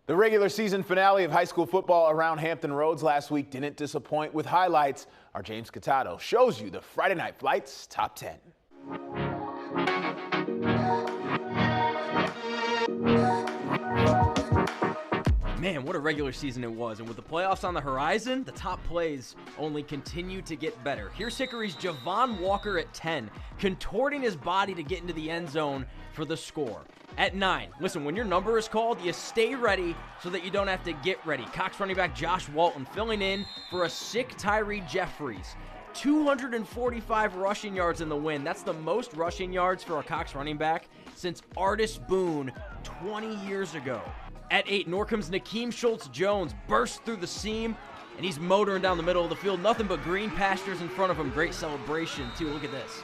The regular season finale of high school football around Hampton Roads last week didn't disappoint with highlights. Our James Catato shows you the Friday Night Flights Top 10. Man, what a regular season it was. And with the playoffs on the horizon, the top plays only continue to get better. Here's Hickory's Javon Walker at 10, contorting his body to get into the end zone for the score. At 9, listen, when your number is called, you stay ready so that you don't have to get ready. Cox running back Josh Walton filling in for a sick Tyree Jeffries. 245 rushing yards in the win. That's the most rushing yards for a Cox running back since Artis Boone 20 years ago. At 8, Norcom's Nakeem Schultz-Jones bursts through the seam, and he's motoring down the middle of the field. Nothing but green pastures in front of him. Great celebration, too. Look at this.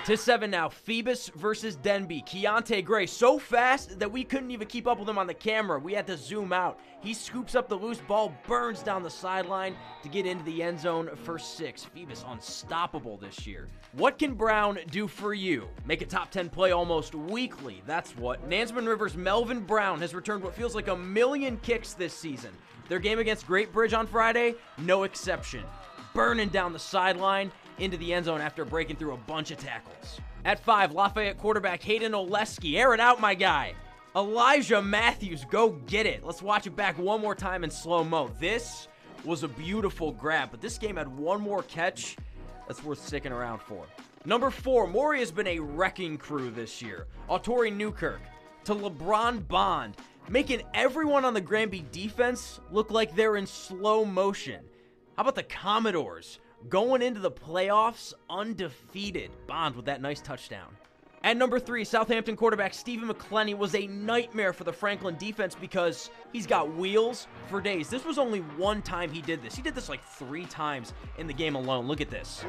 To 7 now, Phoebus versus Denby. Keontae Gray so fast that we couldn't even keep up with him on the camera. We had to zoom out. He scoops up the loose ball, burns down the sideline to get into the end zone for 6. Phoebus unstoppable this year. What can Brown do for you? Make a top 10 play almost weekly. That's what. Nansemond River's Melvin Brown has returned what feels like a million kicks this season. Their game against Great Bridge on Friday, no exception. Burning down the sideline into the end zone after breaking through a bunch of tackles. At 5, Lafayette quarterback Hayden Oleski. Air it out, my guy. Elijah Matthews, go get it. Let's watch it back one more time in slow-mo. This was a beautiful grab, but this game had one more catch that's worth sticking around for. Number 4, Maury has been a wrecking crew this year. Autori Newkirk to LeBron Bond, making everyone on the Granby defense look like they're in slow motion. How about the Commodores? Going into the playoffs undefeated. Bond with that nice touchdown. At number 3, Southampton quarterback Stephen McClellan was a nightmare for the Franklin defense because he's got wheels for days. This was only one time he did this. He did this like 3 times in the game alone. Look at this.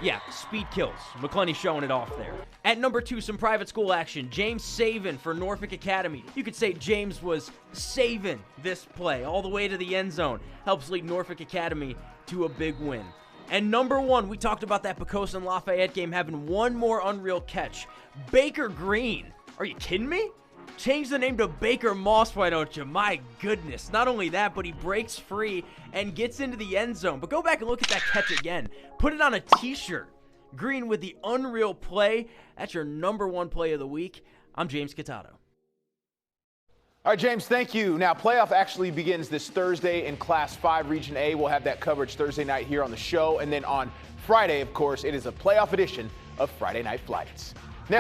Yeah, speed kills. McClellan showing it off there. At number 2, some private school action. James saving for Norfolk Academy. You could say James was saving this play all the way to the end zone. Helps lead Norfolk Academy to a big win. And number 1, we talked about that Pocosa and Lafayette game having one more unreal catch. Baker Green. Are you kidding me? Change the name to Baker Moss, why don't you? My goodness. Not only that, but he breaks free and gets into the end zone. But go back and look at that catch again. Put it on a t-shirt. Green with the unreal play. That's your number 1 play of the week. I'm James Catato. All right, James, thank you. Now, playoff actually begins this Thursday in Class 5 Region A. We'll have that coverage Thursday night here on the show. And then on Friday, of course, it is a playoff edition of Friday Night Flights.